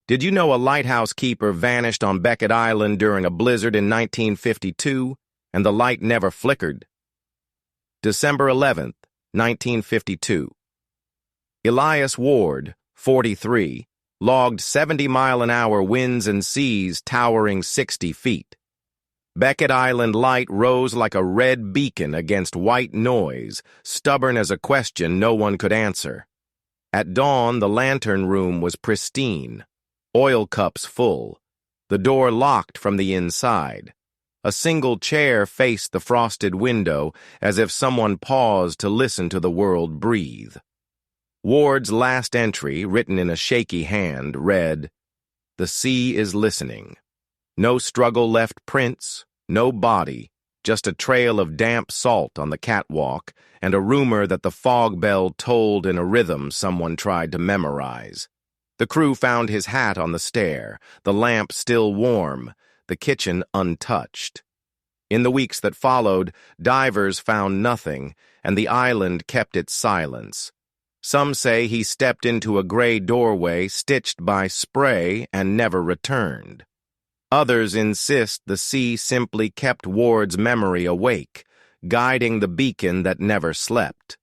Did you know a lighthouse keeper vanished on Becket Island during a blizzard in 1952, and the light never flickered? December 11th, 1952. Elias Ward, 43, logged 70-mile-an-hour winds and seas towering 60 feet. Becket Island light rose like a red beacon against white noise, stubborn as a question no one could answer. At dawn, the lantern room was pristine. Oil cups full, the door locked from the inside. A single chair faced the frosted window as if someone paused to listen to the world breathe. Ward's last entry, written in a shaky hand, read, "The sea is listening. No struggle left prints, no body, just a trail of damp salt on the catwalk and a rumor that the fog bell tolled in a rhythm someone tried to memorize." The crew found his hat on the stair, the lamp still warm, the kitchen untouched. In the weeks that followed, divers found nothing, and the island kept its silence. Some say he stepped into a gray doorway stitched by spray and never returned. Others insist the sea simply kept Ward's memory awake, guiding the beacon that never slept.